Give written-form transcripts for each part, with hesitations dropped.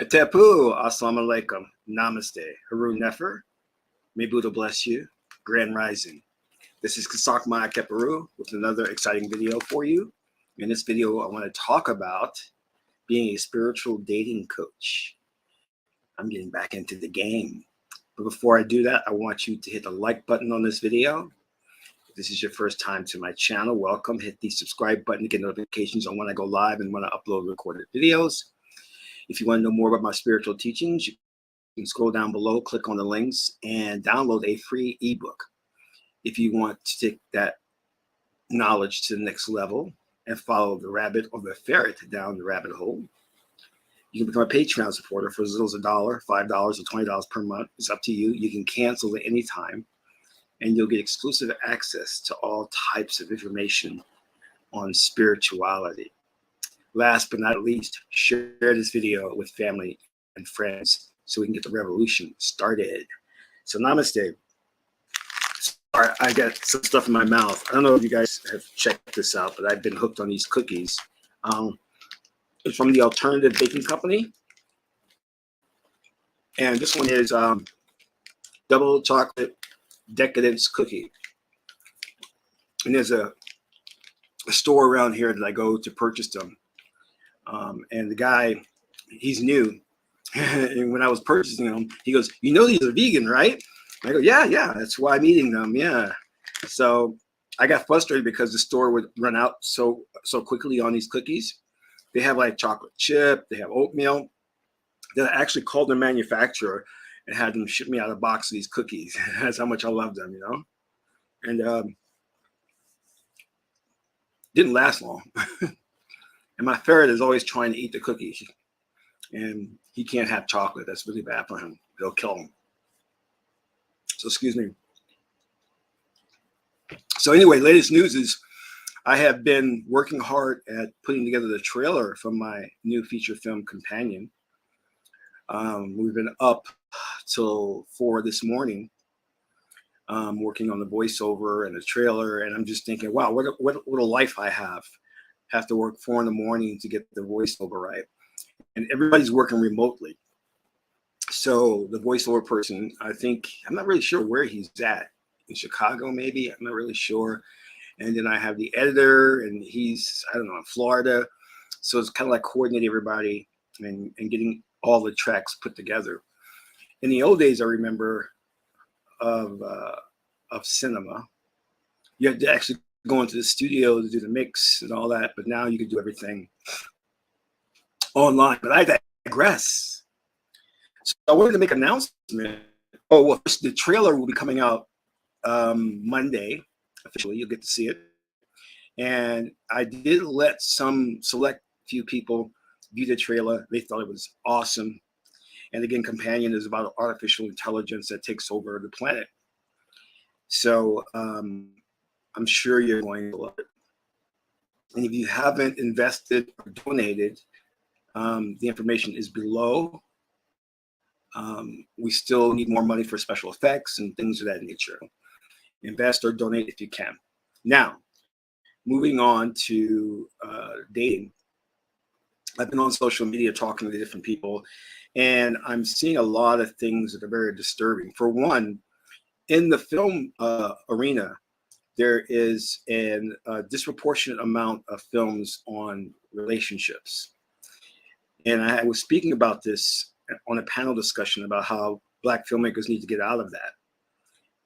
Tepu, assalamu alaikum, namaste, Haroon Nefer, may Buddha bless you, grand rising. This is Kasak Maya Keperu with another exciting video for you. In this video, I want to talk about being a spiritual dating coach. I'm getting back into the game. But before I do that, I want you to hit the like button on this video. If this is your first time to my channel, welcome. Hit the subscribe button to get notifications on when I go live and when I upload recorded videos. If you want to know more about my spiritual teachings, you can scroll down below, click on the links, and download a free ebook. If you want to take that knowledge to the next level and follow the rabbit or the ferret down the rabbit hole, you can become a Patreon supporter for as little as $1, $5, or $20 per month. It's up to you. You can cancel at any time, and you'll get exclusive access to all types of information on spirituality. Last but not least, share this video with family and friends so we can get the revolution started. So namaste. Sorry, I got some stuff in my mouth. I don't know if you guys have checked this out, but I've been hooked on these cookies. It's from the Alternative Baking Company. And this one is double chocolate decadence cookie. And there's a store around here that I go to purchase them. And the guy, he's new. And when I was purchasing them, he goes, "You know these are vegan, right?" I go, yeah, that's why I'm eating them, yeah. So I got frustrated because the store would run out so quickly on these cookies. They have like chocolate chip, they have oatmeal. Then I actually called the manufacturer and had them ship me out a box of these cookies. That's how much I love them, you know? And didn't last long. And my ferret is always trying to eat the cookies. And he can't have chocolate. That's really bad for him. It'll kill him. So excuse me. So anyway, latest news is I have been working hard at putting together the trailer for my new feature film Companion. We've been up till 4 this morning working on the voiceover and the trailer. And I'm just thinking, wow, what a life I have. Have to work 4 in the morning to get the voiceover right. And everybody's working remotely. So the voiceover person, I'm not really sure where he's at. In Chicago, maybe, I'm not really sure. And then I have the editor and he's, I don't know, in Florida. So it's kind of like coordinating everybody and getting all the tracks put together. In the old days, I remember of cinema, you had to actually go into the studio to do the mix and all that, but now you can do everything online. But I digress. So I wanted to make an announcement. Oh, well, first, the trailer will be coming out Monday. Officially, you'll get to see it. And I did let some select few people view the trailer. They thought it was awesome. And again, Companion is about artificial intelligence that takes over the planet. So I'm sure you're going to love it. And if you haven't invested or donated, the information is below. We still need more money for special effects and things of that nature. Invest or donate if you can. Now, moving on to dating. I've been on social media talking to different people, and I'm seeing a lot of things that are very disturbing. For one, in the film arena, there is a disproportionate amount of films on relationships. And I was speaking about this on a panel discussion about how Black filmmakers need to get out of that.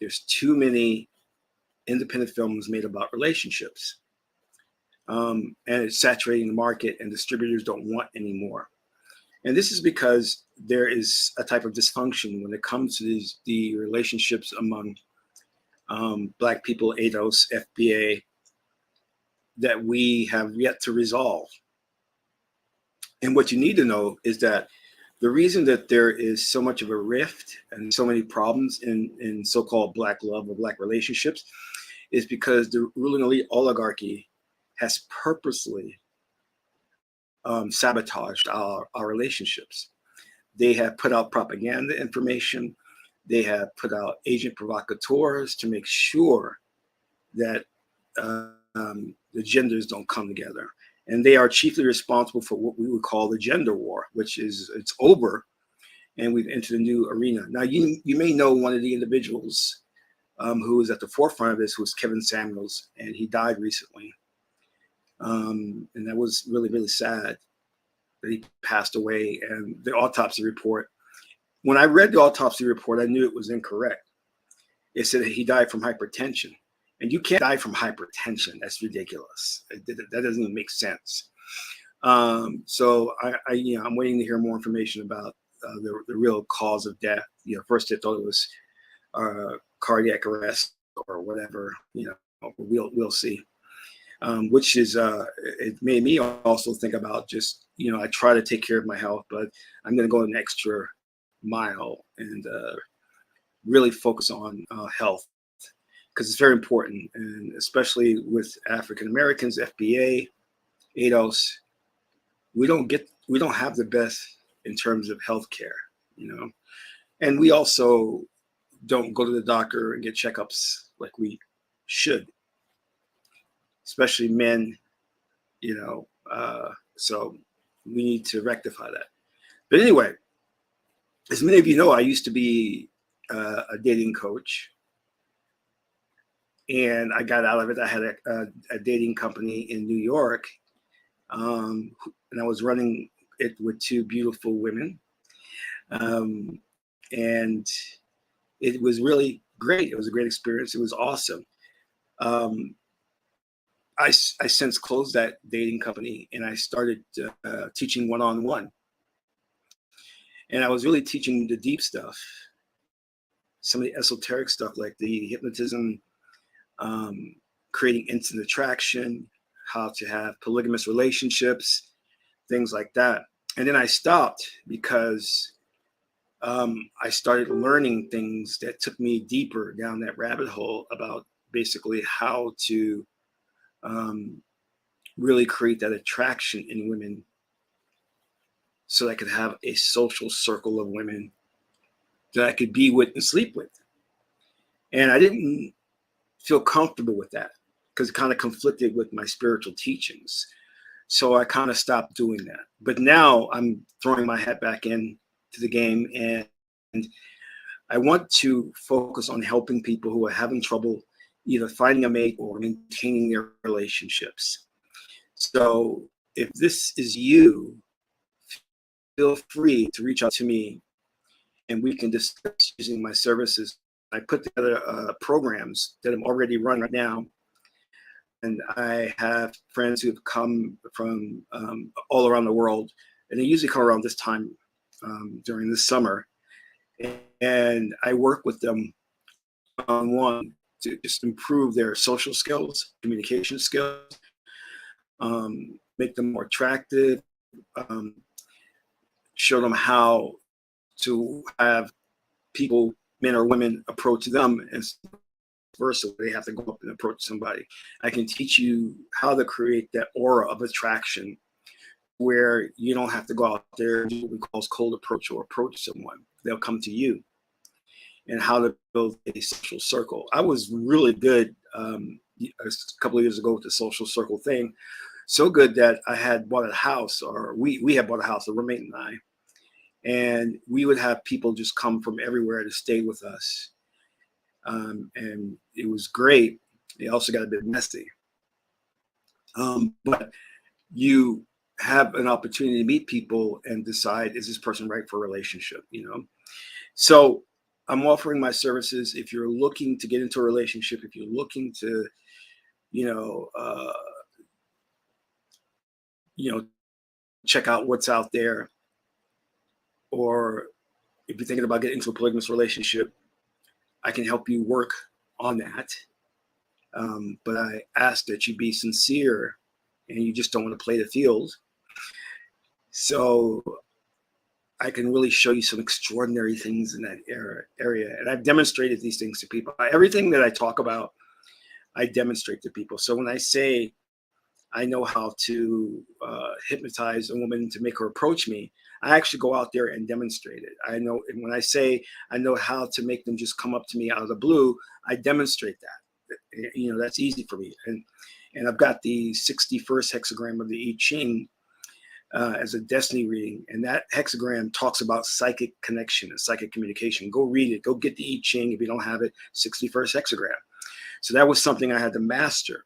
There's too many independent films made about relationships. And it's saturating the market and distributors don't want any more. And this is because there is a type of dysfunction when it comes to the relationships among Black people, ADOS, FBA, that we have yet to resolve. And what you need to know is that the reason that there is so much of a rift and so many problems in so-called Black love or Black relationships is because the ruling elite oligarchy has purposely sabotaged our relationships. They have put out propaganda information. They have put out agent provocateurs to make sure that the genders don't come together. and they are chiefly responsible for what we would call the gender war, which is it's over, and we've entered a new arena. Now, you may know one of the individuals who was at the forefront of this was Kevin Samuels, and he died recently, and that was really, really sad that he passed away. And the autopsy report, when I read the autopsy report, I knew it was incorrect. It said that he died from hypertension, and you can't die from hypertension. That's ridiculous. That doesn't even make sense. So I'm waiting to hear more information about the real cause of death. First they thought it was cardiac arrest or whatever. We'll see. Which is it made me also think about just I try to take care of my health, but I'm going to go an extra mile and really focus on health, because it's very important, and especially with African Americans, FBA, ADOS, we don't have the best in terms of healthcare, and we also don't go to the doctor and get checkups like we should, especially men, so we need to rectify that. But anyway, as many of you know, I used to be a dating coach, and I got out of it. I had a dating company in New York, and I was running it with two beautiful women, and it was really great. It was a great experience. It was awesome. I since closed that dating company, and I started teaching one-on-one, and I was really teaching the deep stuff, some of the esoteric stuff like the hypnotism, creating instant attraction, how to have polygamous relationships, things like that. And then I stopped because I started learning things that took me deeper down that rabbit hole about basically how to really create that attraction in women, so that I could have a social circle of women that I could be with and sleep with. And I didn't feel comfortable with that because it kind of conflicted with my spiritual teachings. So I kind of stopped doing that. But now I'm throwing my hat back in to the game, and I want to focus on helping people who are having trouble either finding a mate or maintaining their relationships. So if this is you, feel free to reach out to me, and we can discuss using my services. I put together programs that I'm already running right now, and I have friends who have come from all around the world, and they usually come around this time during the summer, and I work with them on one to just improve their social skills, communication skills, make them more attractive, show them how to have people, men or women, approach them, and versa. They have to go up and approach somebody. I can teach you how to create that aura of attraction where you don't have to go out there and do what we call cold approach or approach someone. They'll come to you, and how to build a social circle. I was really good a couple of years ago with the social circle thing. So good that I had bought a house, or we had bought a house, a roommate and I, and we would have people just come from everywhere to stay with us. And it was great. It also got a bit messy. But you have an opportunity to meet people and decide, is this person right for a relationship, So I'm offering my services. If you're looking to get into a relationship, if you're looking to, check out what's out there, or if you're thinking about getting into a polygamous relationship, I can help you work on that. But I ask that you be sincere, and you just don't want to play the field. So I can really show you some extraordinary things in that area. And I've demonstrated these things to people. Everything that I talk about, I demonstrate to people. So when I say I know how to hypnotize a woman to make her approach me, I actually go out there and demonstrate it. I know, and when I say I know how to make them just come up to me out of the blue, I demonstrate that. That's easy for me. And And I've got the 61st hexagram of the I Ching as a destiny reading. And that hexagram talks about psychic connection and psychic communication. Go read it. Go get the I Ching if you don't have it, 61st hexagram. So that was something I had to master.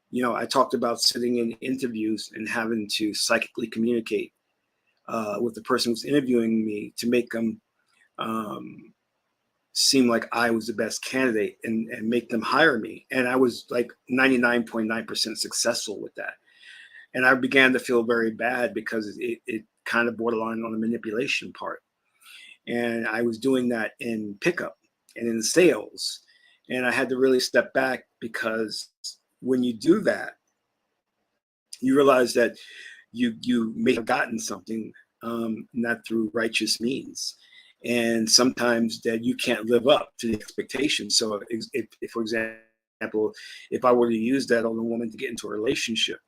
You know, I talked about sitting in interviews and having to psychically communicate with the person who's interviewing me to make them seem like I was the best candidate and make them hire me. And I was like 99.9% successful with that. And I began to feel very bad because it kind of borderline on the manipulation part. And I was doing that in pickup and in sales. And I had to really step back because when you do that, you realize that you may have gotten something not through righteous means. And sometimes that you can't live up to the expectations. So if, for example, if I were to use that on a woman to get into a relationship,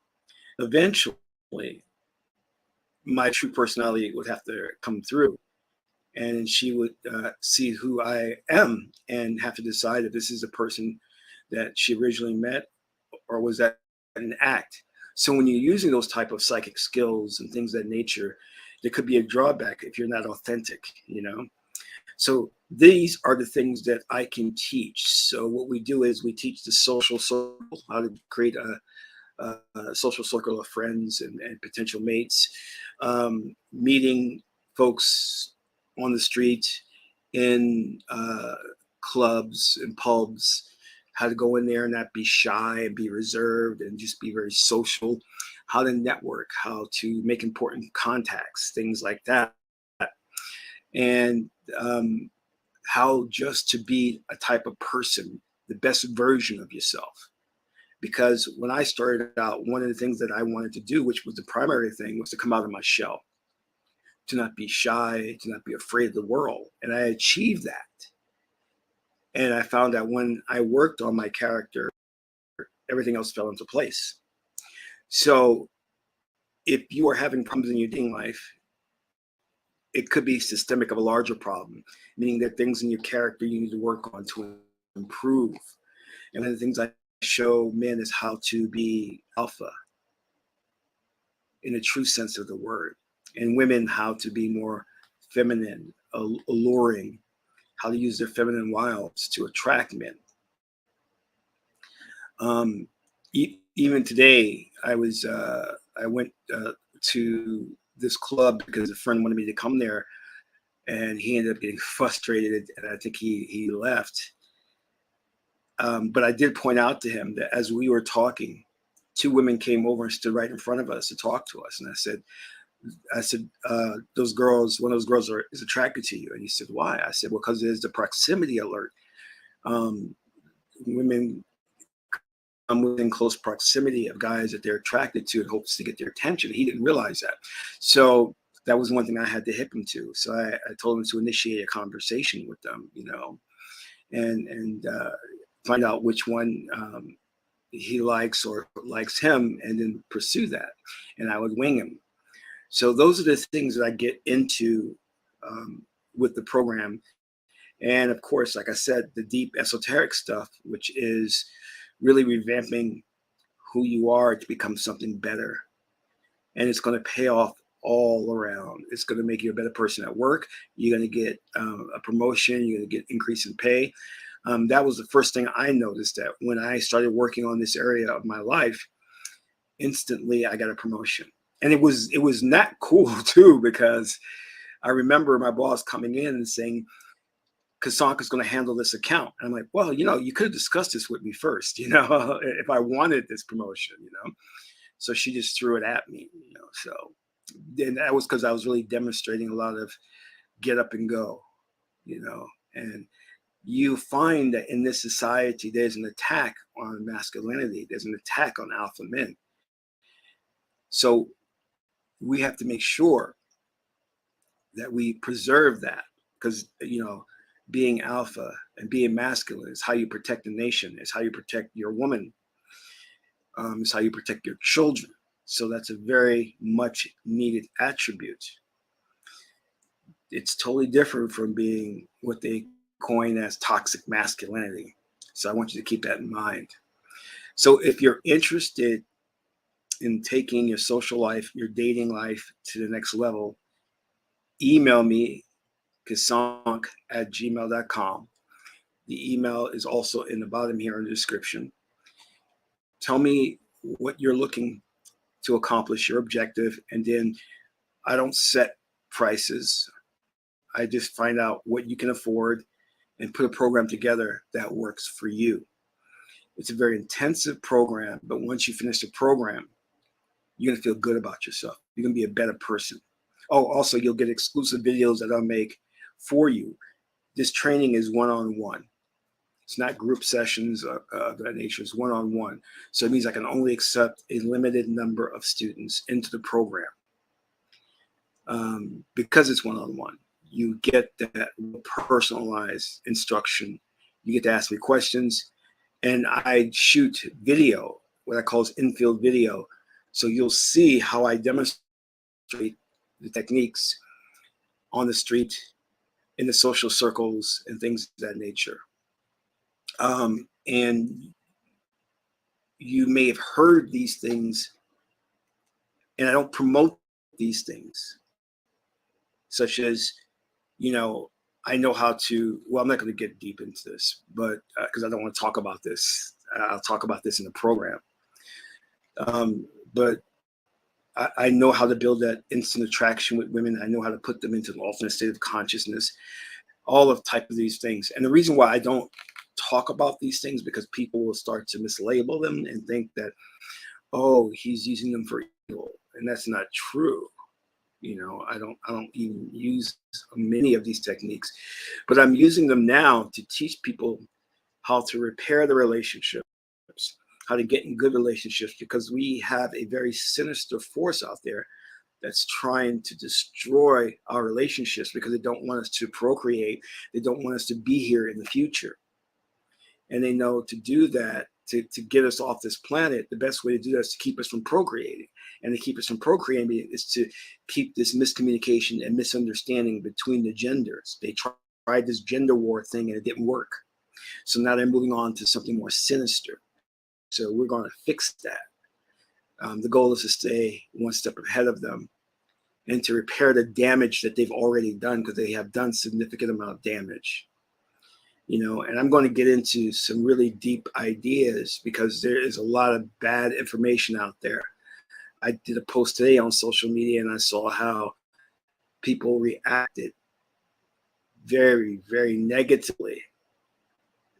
eventually my true personality would have to come through, and she would see who I am and have to decide if this is a person that she originally met or was that an act. So when you're using those type of psychic skills and things of that nature, there could be a drawback if you're not authentic, you know? So these are the things that I can teach. So what we do is we teach the social circle, how to create a social circle of friends and potential mates, meeting folks on the street, in clubs and pubs, how to go in there and not be shy and be reserved and just be very social, how to network, how to make important contacts, things like that. And how just to be a type of person, the best version of yourself. Because when I started out, one of the things that I wanted to do, which was the primary thing, was to come out of my shell, to not be shy, to not be afraid of the world. And I achieved that. And I found that when I worked on my character, everything else fell into place. So if you are having problems in your dating life, it could be systemic of a larger problem, meaning that things in your character you need to work on to improve. And one of the things I show men is how to be alpha in the true sense of the word, and women how to be more feminine, alluring, how to use their feminine wiles to attract men. Even today, I went to this club because a friend wanted me to come there, and he ended up getting frustrated, and I think he left. But I did point out to him that as we were talking, two women came over and stood right in front of us to talk to us, and I said, those girls, one of those girls is attracted to you. And he said, why? I said, well, because there's the proximity alert. Women come within close proximity of guys that they're attracted to and hopes to get their attention. He didn't realize that. So that was one thing I had to hip him to. So I told him to initiate a conversation with them, you know, and find out which one he likes or likes him, and then pursue that. And I would wing him. So those are the things that I get into with the program. And of course, like I said, the deep esoteric stuff, which is really revamping who you are to become something better. And it's going to pay off all around. It's going to make you a better person at work. You're going to get a promotion. You're going to get increase in pay. That was the first thing I noticed, that when I started working on this area of my life, instantly I got a promotion. And it was not cool too, because I remember my boss coming in and saying, Kasanka's going to handle this account. And I'm like, well, you know, you could have discussed this with me first, you know, if I wanted this promotion, you know. So she just threw it at me, you know. So then that was because I was really demonstrating a lot of get up and go, you know. And you find that in this society, there's an attack on masculinity. There's an attack on alpha men. So we have to make sure that we preserve that, because, you know, being alpha and being masculine is how you protect the nation. It's how you protect your woman. It's how you protect your children. So that's a very much needed attribute. It's totally different from being what they coin as toxic masculinity. So I want you to keep that in mind. So if you're interested in taking your social life, your dating life to the next level, email me, kasank@gmail.com. The email is also in the bottom here in the description. Tell me what you're looking to accomplish, your objective, and then I don't set prices. I just find out what you can afford and put a program together that works for you. It's a very intensive program, but once you finish the program, you're going to feel good about yourself. You're going to be a better person. Oh, also, you'll get exclusive videos that I'll make for you. This training is one-on-one. It's not group sessions of that nature. It's one-on-one. So it means I can only accept a limited number of students into the program. Because it's one-on-one, you get that personalized instruction. You get to ask me questions, and I shoot video, what I call in-field video. So you'll see how I demonstrate the techniques on the street, in the social circles, and things of that nature. And you may have heard these things, and I don't promote these things, such as, I know how to, well, I'm not going to get deep into this, but because I don't want to talk about this. I'll talk about this in the program. But I know how to build that instant attraction with women. I know how to put them into an alternate state of consciousness, all of type of these things. And the reason why I don't talk about these things, because people will start to mislabel them and think that, oh, he's using them for evil. And that's not true. I don't even use many of these techniques, but I'm using them now to teach people how to repair the relationships, how to get in good relationships, because we have a very sinister force out there that's trying to destroy our relationships because they don't want us to procreate. They don't want us to be here in the future. And they know to do that, to get us off this planet, the best way to do that is to keep us from procreating. And to keep us from procreating is to keep this miscommunication and misunderstanding between the genders. They tried this gender war thing and it didn't work. So now they're moving on to something more sinister. So we're going to fix that. The goal is to stay one step ahead of them and to repair the damage that they've already done, because they have done significant amount of damage. And I'm going to get into some really deep ideas because there is a lot of bad information out there. I did a post today on social media and I saw how people reacted very, very negatively,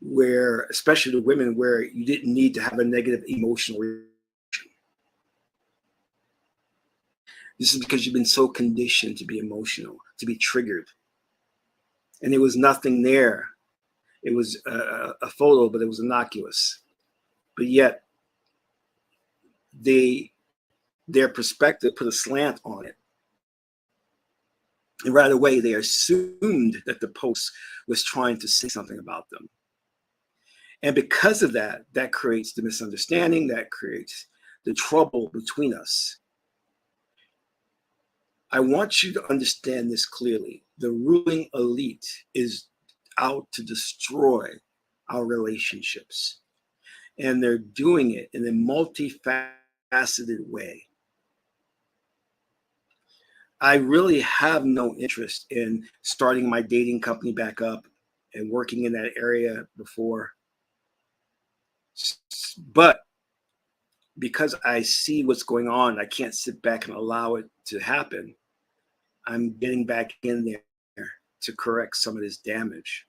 where, especially the women, where you didn't need to have a negative emotional reaction. This is because you've been so conditioned to be emotional, to be triggered. And there was nothing there. It was a photo, but it was innocuous. But yet, their perspective put a slant on it. And right away, they assumed that the post was trying to say something about them. And because of that, that creates the misunderstanding, that creates the trouble between us. I want you to understand this clearly. The ruling elite is out to destroy our relationships. And they're doing it in a multifaceted way. I really have no interest in starting my dating company back up and working in that area before. But because I see what's going on, I can't sit back and allow it to happen. I'm getting back in there to correct some of this damage.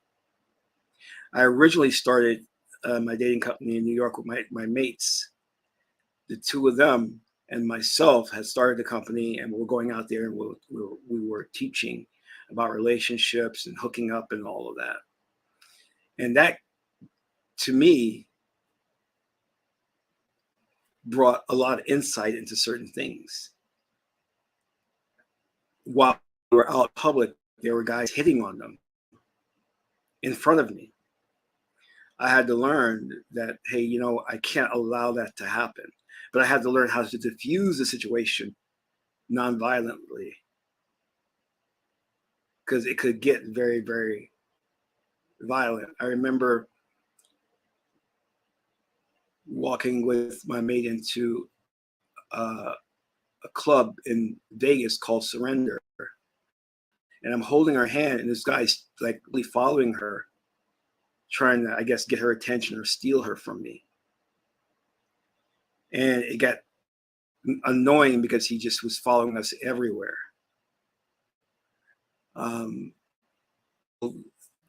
I originally started my dating company in New York with my mates. The two of them and myself had started the company, and we were going out there and we were teaching about relationships and hooking up and all of that. And that, to me, brought a lot of insight into certain things. While we were out in public, there were guys hitting on them in front of me. I had to learn that, hey, I can't allow that to happen. But I had to learn how to diffuse the situation nonviolently, because it could get very, very violent. I remember walking with my mate into uh, a club in Vegas called Surrender, and I'm holding her hand, and this guy's like really following her, trying to, I guess, get her attention or steal her from me. And it got annoying because he just was following us everywhere. Um,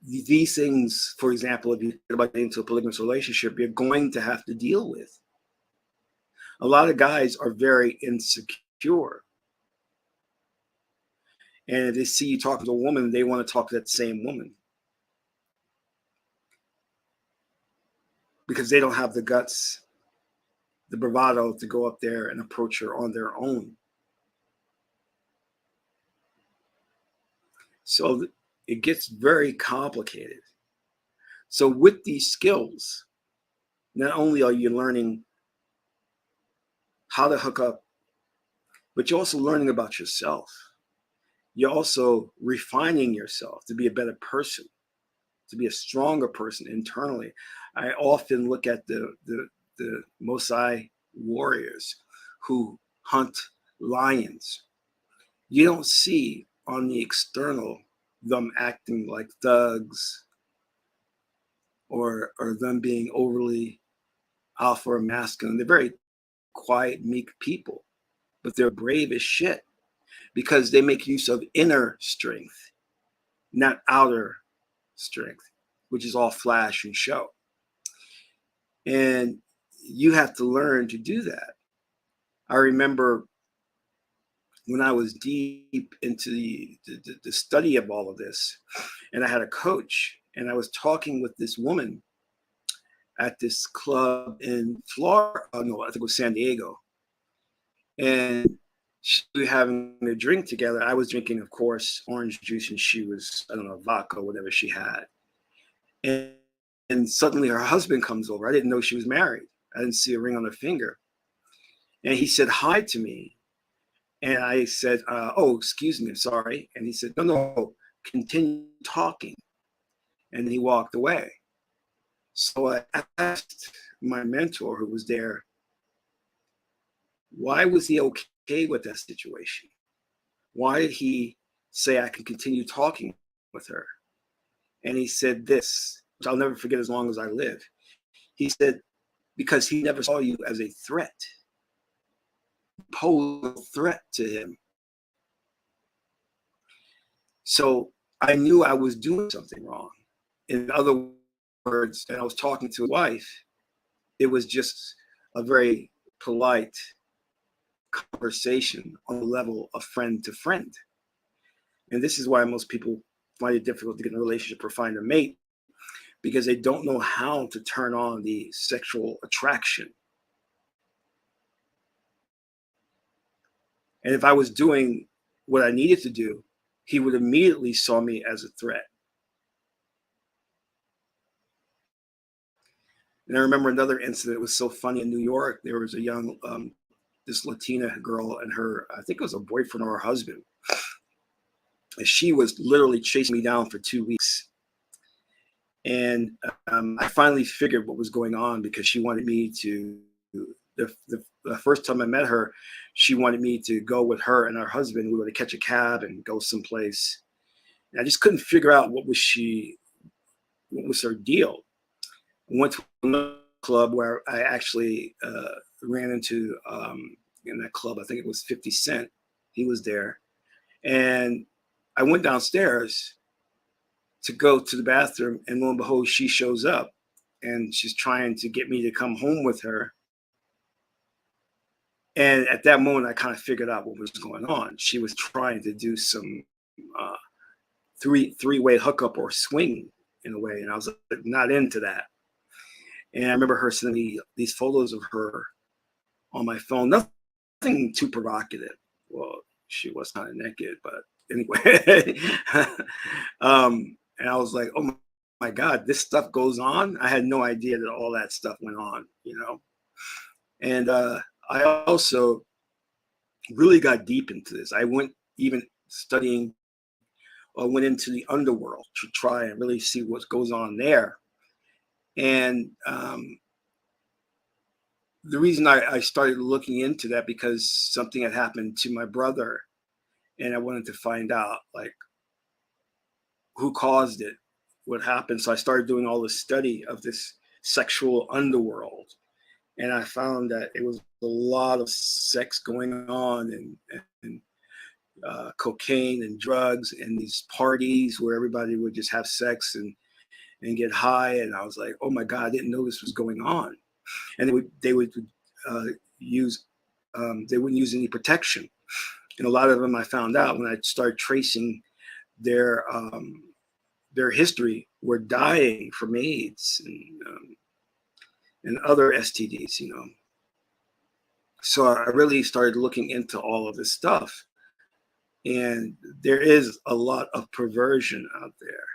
these things, for example, if you think about getting into a polygamous relationship, you're going to have to deal with. A lot of guys are very insecure. And if they see you talking to a woman, they want to talk to that same woman. Because they don't have the guts, the bravado to go up there and approach her on their own. So it gets very complicated. So with these skills, not only are you learning how to hook up, but you're also learning about yourself. You're also refining yourself to be a better person, to be a stronger person internally. I often look at the Maasai warriors who hunt lions. You don't see on the external them acting like thugs or them being overly alpha or masculine. They're very quiet, meek people, but they're brave as shit because they make use of inner strength, not outer strength, which is all flash and show. And you have to learn to do that. I remember when I was deep into the study of all of this, and I had a coach, and I was talking with this woman at this club in Florida. No, I think it was San Diego. And she was having a drink together. I was drinking, of course, orange juice, and she was, I don't know, vodka, whatever she had. And suddenly her husband comes over. I didn't know she was married. I didn't see a ring on her finger. And he said hi to me. And I said, oh, excuse me, I'm sorry. And he said, no, continue talking. And he walked away. So I asked my mentor who was there, why was he okay with that situation? Why did he say I can continue talking with her? And he said this, which I'll never forget as long as I live. He said, because he never saw you as a threat. You posed a threat to him. So I knew I was doing something wrong. In other words, and I was talking to his wife, it was just a very polite conversation on the level of friend to friend. And this is why most people find it difficult to get in a relationship or find a mate, because they don't know how to turn on the sexual attraction. And if I was doing what I needed to do, he would immediately saw me as a threat. And I remember another incident. It was so funny in New York. There was a young, this Latina girl and her, I think it was a boyfriend or her husband. And she was literally chasing me down for 2 weeks. And I finally figured what was going on because she wanted me to, the first time I met her, she wanted me to go with her and her husband. We were to catch a cab and go someplace. And I just couldn't figure out what was her deal. I went to another club where I actually ran into, in that club, I think it was 50 Cent. He was there. And I went downstairs to go to the bathroom, and lo and behold, she shows up and she's trying to get me to come home with her. And at that moment, I kind of figured out what was going on. She was trying to do some three-way hookup or swing in a way, and I was not into that. And I remember her sending me these photos of her on my phone. Nothing too provocative. Well, she was kind of naked, but anyway. And I was like, oh my God, this stuff goes on. I had no idea that all that stuff went on, you know? And I also really got deep into this. I went even studying or went into the underworld to try and really see what goes on there. And the reason I started looking into that, because something had happened to my brother, and I wanted to find out like who caused it, what happened. So I started doing all this study of this sexual underworld, and I found that it was a lot of sex going on, and cocaine and drugs and these parties where everybody would just have sex and get high. And I was like, oh my God, I didn't know this was going on. And they would uh, use they wouldn't use any protection. And a lot of them I found out when I started tracing their history were dying from AIDS and other STDs, you know. So I really started looking into all of this stuff. And there is a lot of perversion out there.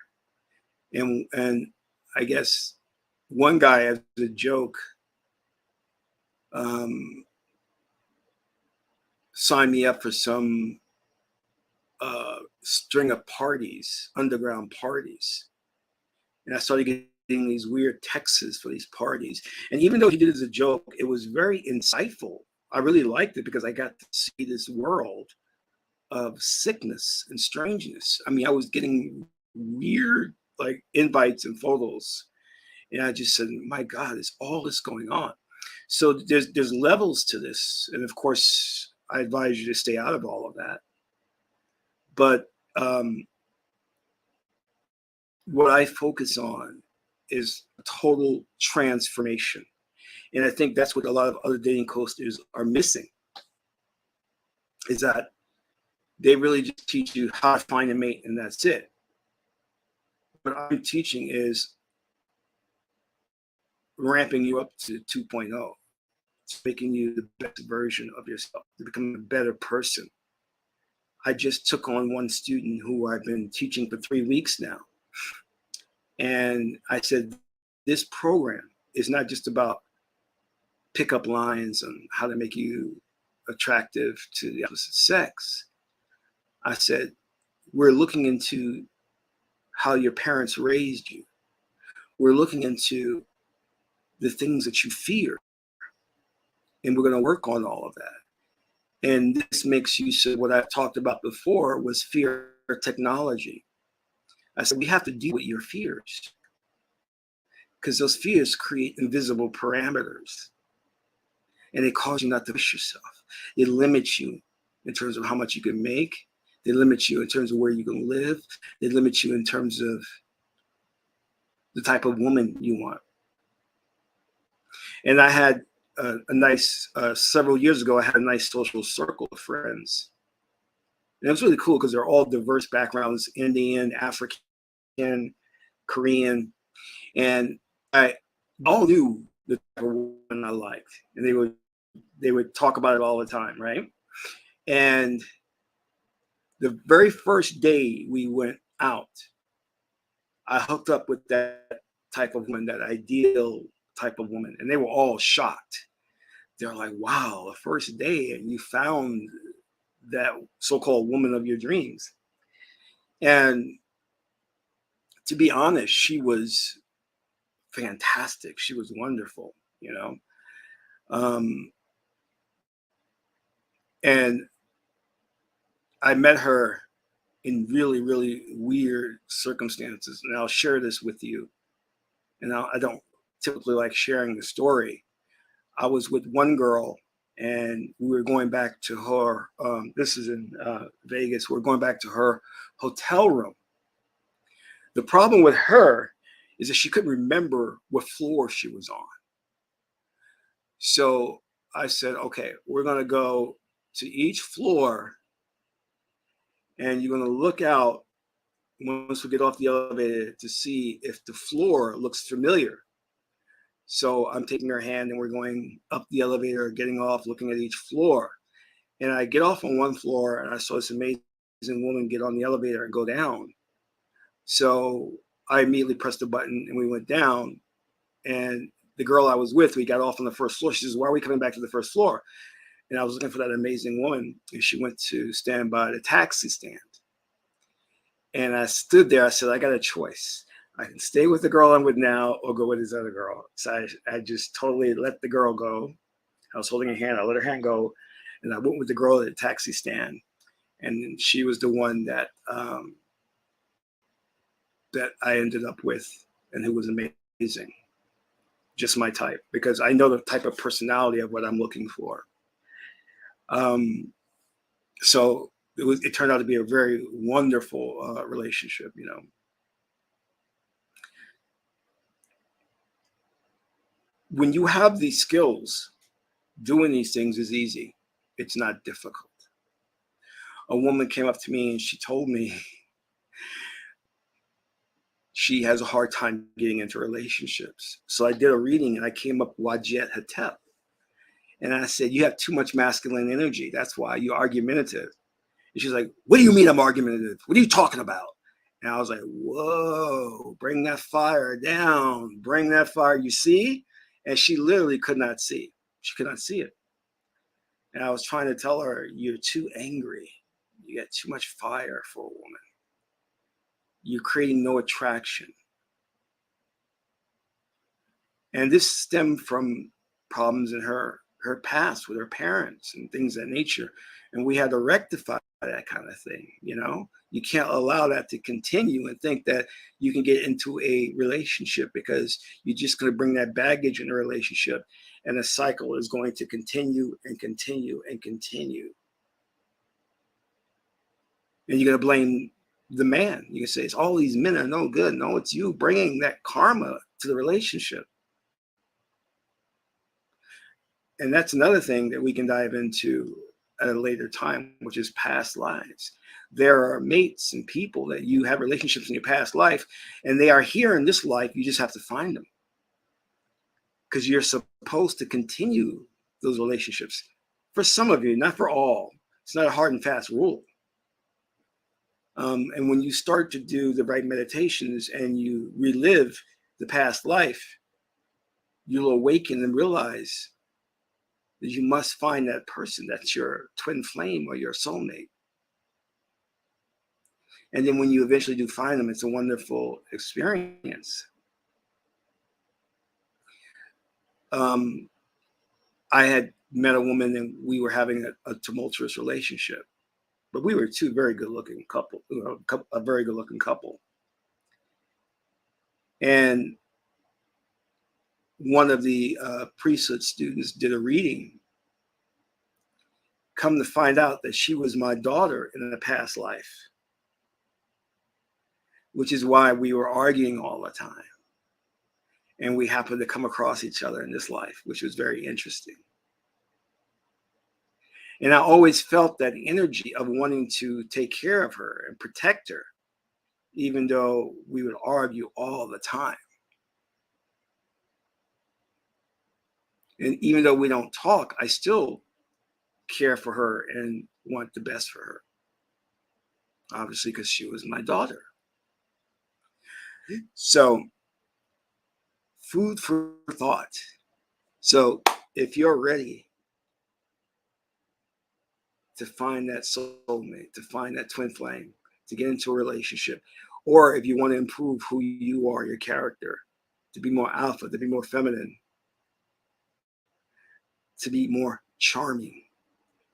And I guess one guy, as a joke, um, signed me up for some string of parties, underground parties. And I started getting these weird texts for these parties. And even though he did it as a joke, it was very insightful. I really liked it because I got to see this world of sickness and strangeness. I mean, I was getting weird like invites and photos. And I just said, my God, is all this going on? So there's levels to this. And of course, I advise you to stay out of all of that. But what I focus on is total transformation. And I think that's what a lot of other dating coaches are missing, is that they really just teach you how to find a mate and that's it. What I'm teaching is ramping you up to 2.0. It's making you the best version of yourself, to become a better person. I just took on one student who I've been teaching for 3 weeks now. And I said, this program is not just about pickup lines and how to make you attractive to the opposite sex. I said, we're looking into how your parents raised you. We're looking into the things that you fear. And we're going to work on all of that. And this makes use of what I talked about before, was fear of technology. I said, we have to deal with your fears, because those fears create invisible parameters. And they cause you not to push yourself. It limits you in terms of how much you can make. They limit you in terms of where you can live. They limit you in terms of the type of woman you want. And I had a nice, several years ago, I had a nice social circle of friends. And it was really cool because they're all diverse backgrounds: Indian, African, Korean. And I all knew the type of woman I liked. And they would talk about it all the time, right? And the very first day we went out, I hooked up with that type of woman, that ideal type of woman. And they were all shocked. They're like, wow, the first day and you found that so-called woman of your dreams. And to be honest, she was fantastic. She was wonderful, you know. And I met her in really, really weird circumstances. And I'll share this with you. And I don't typically like sharing the story. I was with one girl and we were going back to her, this is in Vegas, we're going back to her hotel room. The problem with her is that she couldn't remember what floor she was on. So I said, okay, we're going to go to each floor and you're going to look out once we get off the elevator to see if the floor looks familiar. So I'm taking her hand and we're going up the elevator, getting off, looking at each floor. And I get off on one floor and I saw this amazing woman get on the elevator and go down. So I immediately pressed the button and we went down. And the girl I was with, we got off on the first floor. She says, why are we coming back to the first floor? And I was looking for that amazing woman. And she went to stand by the taxi stand. And I stood there. I said, I got a choice. I can stay with the girl I'm with now or go with this other girl. So I just totally let the girl go. I was holding her hand. I let her hand go, and I went with the girl at the taxi stand, and she was the one that that I ended up with, and who was amazing. Just my type, because I know the type of personality of what I'm looking for. So it turned out to be a very wonderful relationship, you know. When you have these skills, doing these things is easy. It's not difficult. A woman came up to me and she told me she has a hard time getting into relationships. So I did a reading and I came up with Wajet Hatep. And I said, you have too much masculine energy. That's why you're argumentative. And she's like, what do you mean I'm argumentative? What are you talking about? And I was like, whoa, bring that fire down. Bring that fire. You see? And she literally could not see. She could not see it. And I was trying to tell her, you're too angry. You got too much fire for a woman. You're creating no attraction. And this stemmed from problems in her past with her parents and things of that nature. And we had to rectify that kind of thing, you know? You can't allow that to continue and think that you can get into a relationship, because you're just going to bring that baggage in a relationship, and the cycle is going to continue and continue and continue. And you're going to blame the man. You can say, it's all these men are no good. No, it's you bringing that karma to the relationship. And that's another thing that we can dive into at a later time, which is past lives. There are mates and people that you have relationships in your past life, and they are here in this life. You just have to find them, because you're supposed to continue those relationships. For some of you, not for all. It's not a hard and fast rule. And when you start to do the right meditations and you relive the past life, you'll awaken and realize that you must find that person that's your twin flame or your soulmate. And then when you eventually do find them, it's a wonderful experience. I had met a woman and we were having a tumultuous relationship, but we were two very good-looking couple, a very good-looking couple. And one of the priesthood students did a reading. Come to find out that she was my daughter in a past life, which is why we were arguing all the time. And we happened to come across each other in this life, which was very interesting. And I always felt that energy of wanting to take care of her and protect her, even though we would argue all the time. And even though we don't talk, I still care for her and want the best for her. Obviously, because she was my daughter. So, food for thought. So, if you're ready to find that soulmate, to find that twin flame, to get into a relationship, or if you want to improve who you are, your character, to be more alpha, to be more feminine, to be more charming,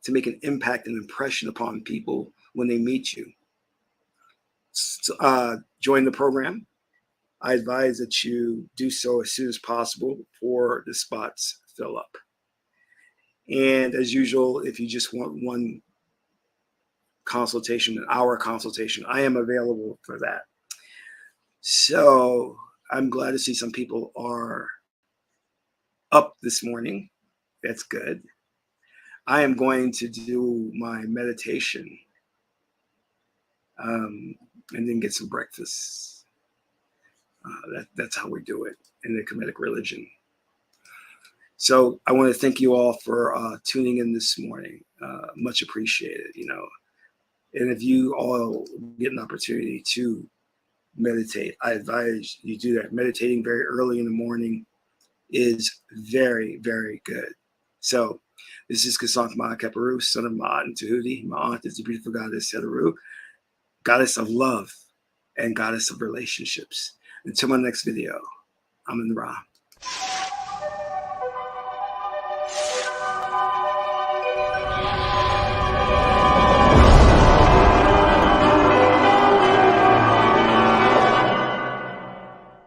to make an impact and impression upon people when they meet you, join the program. I advise that you do so as soon as possible before the spots fill up. And as usual, if you just want one consultation, an hour consultation, I am available for that. So I'm glad to see some people are up this morning. That's good. I am going to do my meditation and then get some breakfast. That's how we do it in the Kemetic religion. So I want to thank you all for tuning in this morning. Much appreciated, you know. And if you all get an opportunity to meditate, I advise you do that. Meditating very early in the morning is very, very good. So this is Kasank Ma Keperu, son of Ma and Tahuti. My aunt is the beautiful goddess Heteru, goddess of love and goddess of relationships. Until my next video, I'm in the Ra.